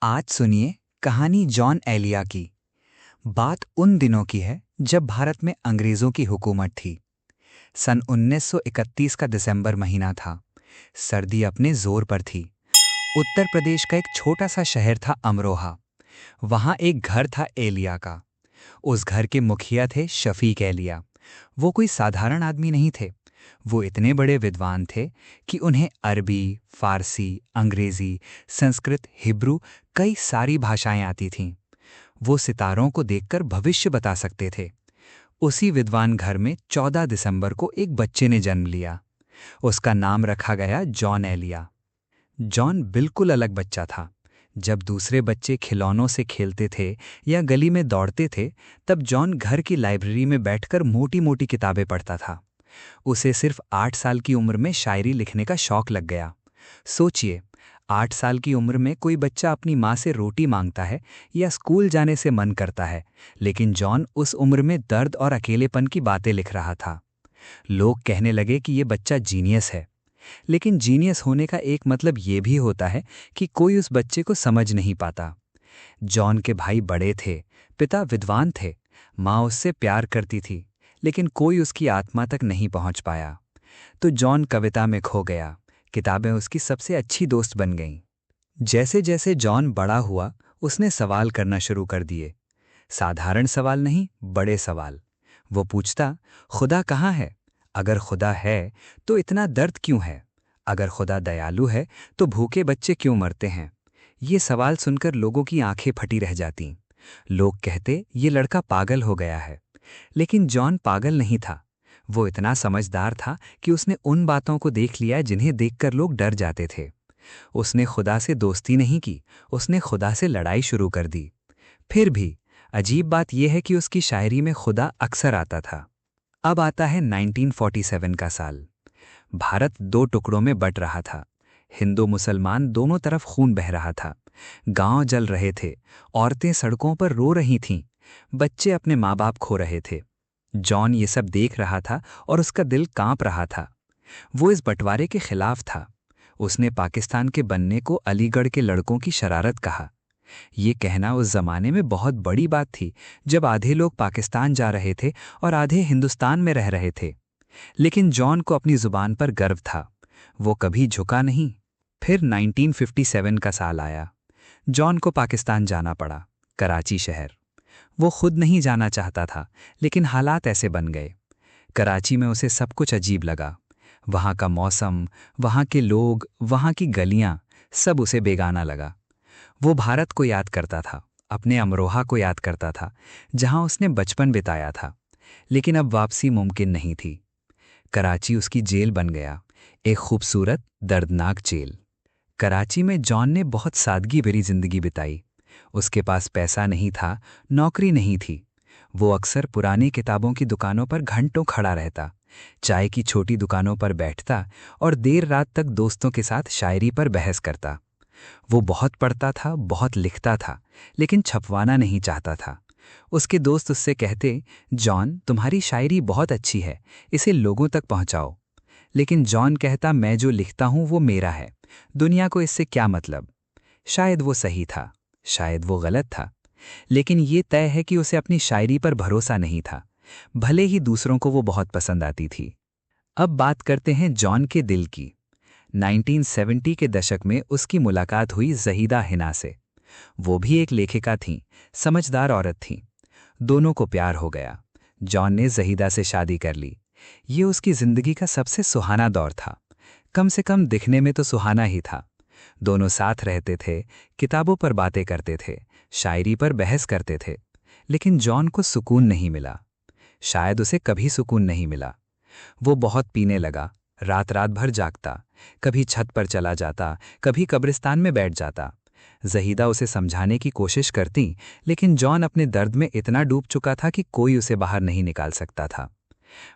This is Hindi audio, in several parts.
आज सुनिए कहानी जॉन एलिया की। बात उन दिनों की है जब भारत में अंग्रेजों की हुकूमत थी। सन 1931 का दिसंबर महीना था। सर्दी अपने जोर पर थी। उत्तर प्रदेश का एक छोटा सा शहर था अमरोहा। वहां एक घर था एलिया का। उस घर के मुखिया थे शफीक एलिया। वो कोई साधारण आदमी नहीं थे। वो इतने बड़े विद्वान थे कि उन्हें अरबी, फारसी, अंग्रेजी, संस्कृत, हिब्रू कई सारी भाषाएं आती थीं। वो सितारों को देखकर भविष्य बता सकते थे। उसी विद्वान घर में 14 दिसंबर को एक बच्चे ने जन्म लिया। उसका नाम रखा गया जॉन एलिया। जॉन बिल्कुल अलग बच्चा था। जब दूसरे बच्चे खिलौनों से खेलते थे या गली में दौड़ते थे, तब जॉन घर की लाइब्रेरी में बैठकर मोटी मोटी किताबें पढ़ता था। उसे सिर्फ 8 साल की उम्र में शायरी लिखने का शौक लग गया। सोचिए, 8 साल की उम्र में कोई बच्चा अपनी माँ से रोटी मांगता है या स्कूल जाने से मन करता है, लेकिन जॉन उस उम्र में दर्द और अकेलेपन की बातें लिख रहा था। लोग कहने लगे कि ये बच्चा जीनियस है। लेकिन जीनियस होने का एक मतलब ये भी होता है कि कोई उस बच्चे को समझ नहीं पाता। जॉन के भाई बड़े थे, पिता विद्वान थे, माँ उससे प्यार करती थी, लेकिन कोई उसकी आत्मा तक नहीं पहुंच पाया। तो जॉन कविता में खो गया। किताबें उसकी सबसे अच्छी दोस्त बन गईं। जैसे जैसे जॉन बड़ा हुआ, उसने सवाल करना शुरू कर दिए। साधारण सवाल नहीं, बड़े सवाल। वो पूछता, खुदा कहाँ है? अगर खुदा है तो इतना दर्द क्यों है? अगर खुदा दयालु है तो भूखे बच्चे क्यों मरते हैं? ये सवाल सुनकर लोगों की आंखें फटी रह जातीं। लोग कहते ये लड़का पागल हो गया है। लेकिन जॉन पागल नहीं था। वो इतना समझदार था कि उसने उन बातों को देख लिया जिन्हें देखकर लोग डर जाते थे। उसने खुदा से दोस्ती नहीं की, उसने खुदा से लड़ाई शुरू कर दी। फिर भी अजीब बात यह है कि उसकी शायरी में खुदा अक्सर आता था। अब आता है 1947 का साल। भारत दो टुकड़ों में बट रहा था। हिंदू मुसलमान दोनों तरफ खून बह रहा था। गांव जल रहे थे। औरतें सड़कों पर रो रही थीं। बच्चे अपने माँ बाप खो रहे थे। जॉन ये सब देख रहा था और उसका दिल कांप रहा था। वो इस बंटवारे के खिलाफ था। उसने पाकिस्तान के बनने को अलीगढ़ के लड़कों की शरारत कहा। ये कहना उस जमाने में बहुत बड़ी बात थी, जब आधे लोग पाकिस्तान जा रहे थे और आधे हिंदुस्तान में रह रहे थे। लेकिन जॉन को अपनी जुबान पर गर्व था। वो कभी झुका नहीं। फिर 1957 का साल आया। जॉन को पाकिस्तान जाना पड़ा, कराची शहर। वो खुद नहीं जाना चाहता था, लेकिन हालात ऐसे बन गए। कराची में उसे सब कुछ अजीब लगा। वहाँ का मौसम, वहाँ के लोग, वहाँ की गलियाँ, सब उसे बेगाना लगा। वो भारत को याद करता था, अपने अमरोहा को याद करता था, जहाँ उसने बचपन बिताया था। लेकिन अब वापसी मुमकिन नहीं थी। कराची उसकी जेल बन गया, एक खूबसूरत, दर्दनाक जेल। कराची में जॉन ने बहुत सादगी भरी जिंदगी बिताई। उसके पास पैसा नहीं था, नौकरी नहीं थी। वो अक्सर पुरानी किताबों की दुकानों पर घंटों खड़ा रहता, चाय की छोटी दुकानों पर बैठता और देर रात तक दोस्तों के साथ शायरी पर बहस करता। वो बहुत पढ़ता था, बहुत लिखता था, लेकिन छपवाना नहीं चाहता था। उसके दोस्त उससे कहते, जॉन तुम्हारी शायरी बहुत अच्छी है, इसे लोगों तक पहुंचाओ। लेकिन जॉन कहता, मैं जो लिखता हूं वो मेरा है, दुनिया को इससे क्या मतलब। शायद वो सही था, शायद वो गलत था, लेकिन ये तय है कि उसे अपनी शायरी पर भरोसा नहीं था, भले ही दूसरों को वो बहुत पसंद आती थी। अब बात करते हैं जॉन के दिल की। 1970 के दशक में उसकी मुलाकात हुई ज़हीदा हिना से। वो भी एक लेखिका थीं, समझदार औरत थीं। दोनों को प्यार हो गया। जॉन ने ज़हीदा से शादी कर ली। ये उसकी ज़िंदगी का सबसे सुहाना दौर था। कम से कम दिखने में तो सुहाना ही था। दोनों साथ रहते थे, किताबों पर बातें करते थे, शायरी पर बहस करते थे। लेकिन जॉन को सुकून नहीं मिला। शायद उसे कभी सुकून नहीं मिला। वो बहुत पीने लगा, रात रात भर जागता, कभी छत पर चला जाता, कभी कब्रिस्तान में बैठ जाता। ज़हीदा उसे समझाने की कोशिश करती, लेकिन जॉन अपने दर्द में इतना डूब चुका था कि कोई उसे बाहर नहीं निकाल सकता था।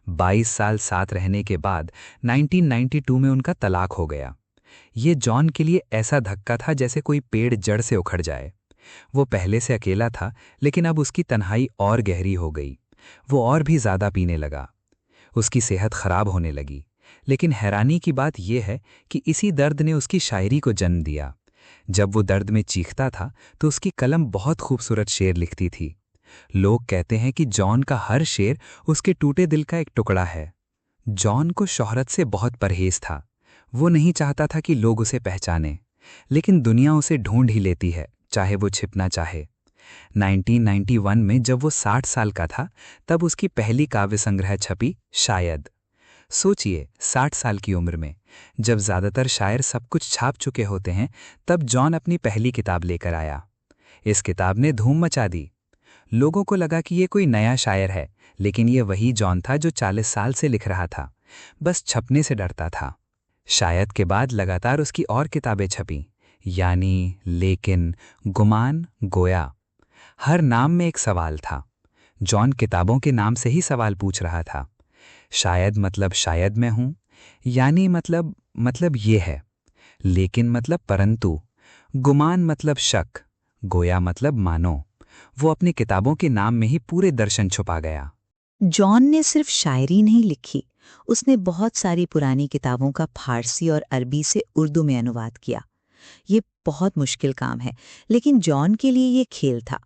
22 साल साथ रहने के बाद 1992 में उनका तलाक हो गया। ये जॉन के लिए ऐसा धक्का था जैसे कोई पेड़ जड़ से उखड़ जाए। वो पहले से अकेला था, लेकिन अब उसकी तन्हाई और गहरी हो गई। वो और भी ज्यादा पीने लगा। उसकी सेहत खराब होने लगी। लेकिन हैरानी की बात यह है कि इसी दर्द ने उसकी शायरी को जन्म दिया। जब वो दर्द में चीखता था तो उसकी कलम बहुत खूबसूरत शेर लिखती थी। लोग कहते हैं कि जॉन का हर शेर उसके टूटे दिल का एक टुकड़ा है। जॉन को शोहरत से बहुत परहेज था। वो नहीं चाहता था कि लोग उसे पहचाने, लेकिन दुनिया उसे ढूंढ ही लेती है, चाहे वो छिपना चाहे। 1991 में जब वो 60 साल का था, तब उसकी पहली काव्य संग्रह छपी, शायद। सोचिए, 60 साल की उम्र में, जब ज्यादातर शायर सब कुछ छाप चुके होते हैं, तब जॉन अपनी पहली किताब लेकर आया। इस किताब ने धूम मचा दी। लोगों को लगा कि ये कोई नया शायर है, लेकिन ये वही जॉन था जो 40 साल से लिख रहा था, बस छपने से डरता था। शायद के बाद लगातार उसकी और किताबें छपीं, यानी, लेकिन, गुमान, गोया। हर नाम में एक सवाल था। जॉन किताबों के नाम से ही सवाल पूछ रहा था। शायद मतलब शायद मैं हूं, यानी मतलब ये है, लेकिन मतलब परंतु, गुमान मतलब शक, गोया मतलब मानो। वो अपनी किताबों के नाम में ही पूरे दर्शन छुपा गया। जॉन ने सिर्फ शायरी नहीं लिखी, उसने बहुत सारी पुरानी किताबों का फारसी और अरबी से उर्दू में अनुवाद किया। ये बहुत मुश्किल काम है, लेकिन जॉन के लिए ये खेल था।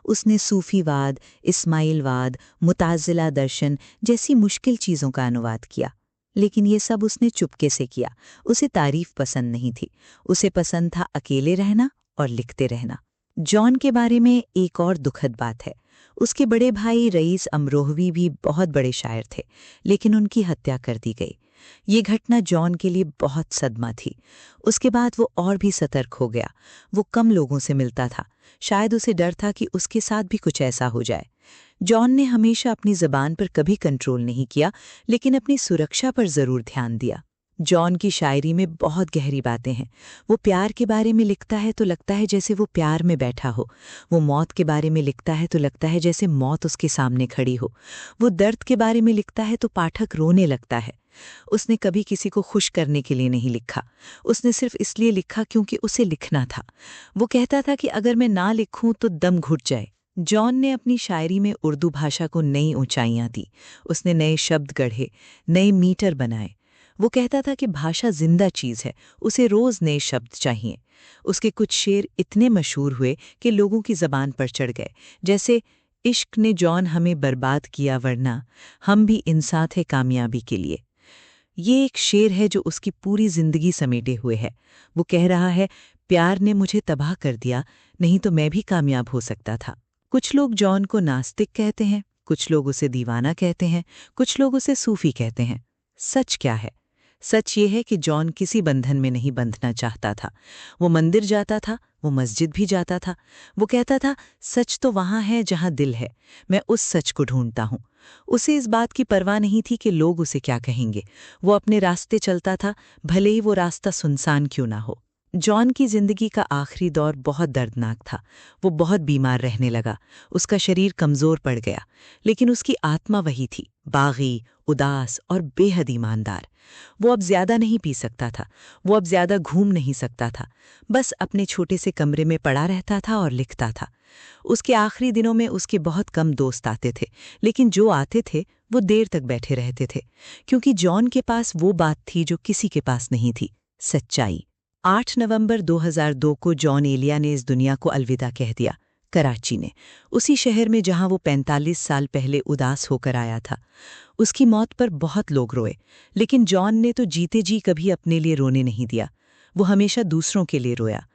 उसने सूफीवाद, इस्माइलवाद, मुताज़िला दर्शन जैसी मुश्किल चीज़ों का अनुवाद किया। लेकिन ये सब उसने चुपके से किया। उसे तारीफ पसंद नहीं थी, उसे पसंद था अकेले रहना और लिखते रहना। जॉन के बारे में एक और दुखद बात है। उसके बड़े भाई रईस अमरोहवी भी बहुत बड़े शायर थे, लेकिन उनकी हत्या कर दी गई। ये घटना जॉन के लिए बहुत सदमा थी। उसके बाद वो और भी सतर्क हो गया। वो कम लोगों से मिलता था, शायद उसे डर था कि उसके साथ भी कुछ ऐसा हो जाए। जॉन ने हमेशा अपनी ज़बान पर कभी कंट्रोल नहीं किया, लेकिन अपनी सुरक्षा पर ज़रूर ध्यान दिया। जॉन की शायरी में बहुत गहरी बातें हैं। वो प्यार के बारे में लिखता है तो लगता है जैसे वो प्यार में बैठा हो। वो मौत के बारे में लिखता है तो लगता है जैसे मौत उसके सामने खड़ी हो। वो दर्द के बारे में लिखता है तो पाठक रोने लगता है। उसने कभी किसी को खुश करने के लिए नहीं लिखा, उसने सिर्फ इसलिए लिखा क्योंकि उसे लिखना था। वो कहता था कि अगर मैं ना लिखूं तो दम घुट जाए। जॉन ने अपनी शायरी में उर्दू भाषा को नई ऊंचाइयां दी। उसने नए शब्द गढ़े, नए मीटर बनाए। वो कहता था कि भाषा जिंदा चीज़ है, उसे रोज़ नए शब्द चाहिए। उसके कुछ शेर इतने मशहूर हुए कि लोगों की ज़बान पर चढ़ गए, जैसे इश्क ने जॉन हमें बर्बाद किया वरना हम भी इंसान थे कामयाबी के लिए। ये एक शेर है जो उसकी पूरी जिंदगी समेटे हुए है। वो कह रहा है, प्यार ने मुझे तबाह कर दिया, नहीं तो मैं भी कामयाब हो सकता था। कुछ लोग जॉन को नास्तिक कहते हैं, कुछ लोग उसे दीवाना कहते हैं, कुछ लोग उसे सूफी कहते हैं। सच क्या है? सच ये है कि जॉन किसी बंधन में नहीं बंधना चाहता था। वो मंदिर जाता था, वो मस्जिद भी जाता था। वो कहता था, सच तो वहाँ है जहाँ दिल है, मैं उस सच को ढूंढता हूँ। उसे इस बात की परवाह नहीं थी कि लोग उसे क्या कहेंगे। वो अपने रास्ते चलता था, भले ही वो रास्ता सुनसान क्यों ना हो। जॉन की जिंदगी का आखिरी दौर बहुत दर्दनाक था। वो बहुत बीमार रहने लगा, उसका शरीर कमज़ोर पड़ गया, लेकिन उसकी आत्मा वही थी, बागी, उदास और बेहद ईमानदार। वो अब ज्यादा नहीं पी सकता था, वो अब ज्यादा घूम नहीं सकता था, बस अपने छोटे से कमरे में पड़ा रहता था और लिखता था। उसके आखिरी दिनों में उसके बहुत कम दोस्त आते थे, लेकिन जो आते थे वो देर तक बैठे रहते थे, क्योंकि जॉन के पास वो बात थी जो किसी के पास नहीं थी, सच्चाई। 8 नवंबर 2002 को जॉन एलिया ने इस दुनिया को अलविदा कह दिया, कराची ने, उसी शहर में जहां वो 45 साल पहले उदास होकर आया था। उसकी मौत पर बहुत लोग रोए, लेकिन जॉन ने तो जीते जी कभी अपने लिए रोने नहीं दिया। वो हमेशा दूसरों के लिए रोया।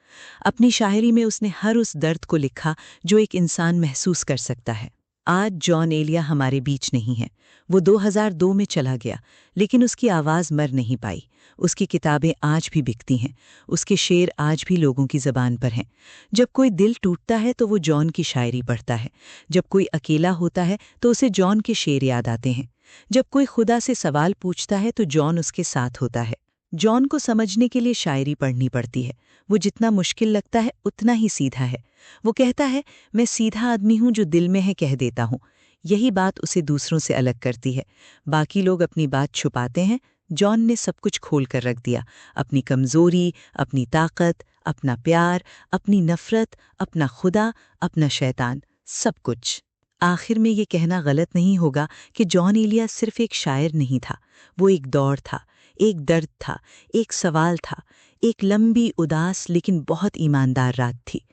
अपनी शायरी में उसने हर उस दर्द को लिखा जो एक इंसान महसूस कर सकता है। आज जॉन एलिया हमारे बीच नहीं है। वो 2002 में चला गया, लेकिन उसकी आवाज़ मर नहीं पाई। उसकी किताबें आज भी बिकती हैं, उसके शेर आज भी लोगों की ज़बान पर हैं। जब कोई दिल टूटता है तो वो जॉन की शायरी पढ़ता है। जब कोई अकेला होता है तो उसे जॉन के शेर याद आते हैं। जब कोई खुदा से सवाल पूछता है तो जॉन उसके साथ होता है। जॉन को समझने के लिए शायरी पढ़नी पड़ती है। वो जितना मुश्किल लगता है उतना ही सीधा है। वो कहता है, मैं सीधा आदमी हूँ जो दिल में है कह देता हूँ। यही बात उसे दूसरों से अलग करती है। बाकी लोग अपनी बात छुपाते हैं, जॉन ने सब कुछ खोल कर रख दिया। अपनी कमज़ोरी, अपनी ताकत, अपना प्यार, अपनी नफ़रत, अपना खुदा, अपना शैतान, सब कुछ। आखिर में ये कहना गलत नहीं होगा कि जॉन एलिया सिर्फ एक शायर नहीं था, वो एक दौर था, एक दर्द था, एक सवाल था, एक लंबी उदास लेकिन ईमानदार ईमानदार रात थी।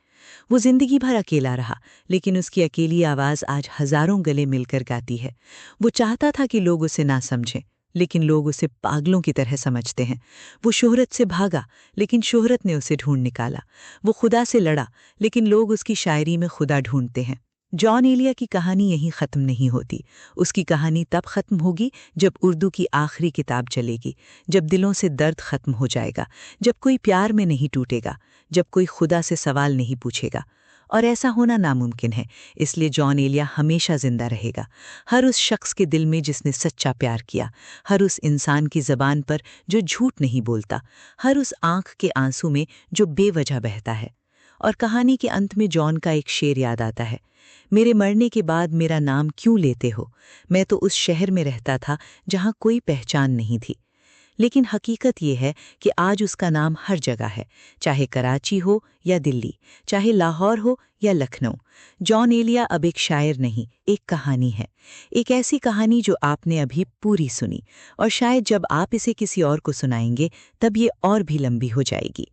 वो जिंदगी भर अकेला रहा, लेकिन उसकी अकेली आवाज आज हजारों गले मिलकर गाती है। वो चाहता था कि लोग उसे ना समझें, लेकिन लोग उसे पागलों की तरह समझते हैं। वो शोहरत से भागा, लेकिन शोहरत ने उसे ढूंढ निकाला। वो खुदा से लड़ा, लेकिन लोग उसकी शायरी में खुदा ढूंढते हैं। जॉन एलिया की कहानी यहीं ख़त्म नहीं होती। उसकी कहानी तब ख़त्म होगी जब उर्दू की आखिरी किताब चलेगी, जब दिलों से दर्द ख़त्म हो जाएगा, जब कोई प्यार में नहीं टूटेगा, जब कोई खुदा से सवाल नहीं पूछेगा। और ऐसा होना नामुमकिन है, इसलिए जॉन एलिया हमेशा जिंदा रहेगा। हर उस शख्स के दिल में जिसने सच्चा प्यार किया, हर उस इंसान की ज़बान पर जो झूठ नहीं बोलता, हर उस आँख के आंसू में जो बेवजह बहता है। और कहानी के अंत में जॉन का एक शेर याद आता है, मेरे मरने के बाद मेरा नाम क्यों लेते हो? मैं तो उस शहर में रहता था जहाँ कोई पहचान नहीं थी। लेकिन हकीकत ये है कि आज उसका नाम हर जगह है, चाहे कराची हो या दिल्ली, चाहे लाहौर हो या लखनऊ। जॉन एलिया अब एक शायर नहीं, एक कहानी है। एक ऐसी कहानी जो आपने अभी पूरी सुनी, और शायद जब आप इसे किसी और को सुनाएंगे तब ये और भी लंबी हो जाएगी।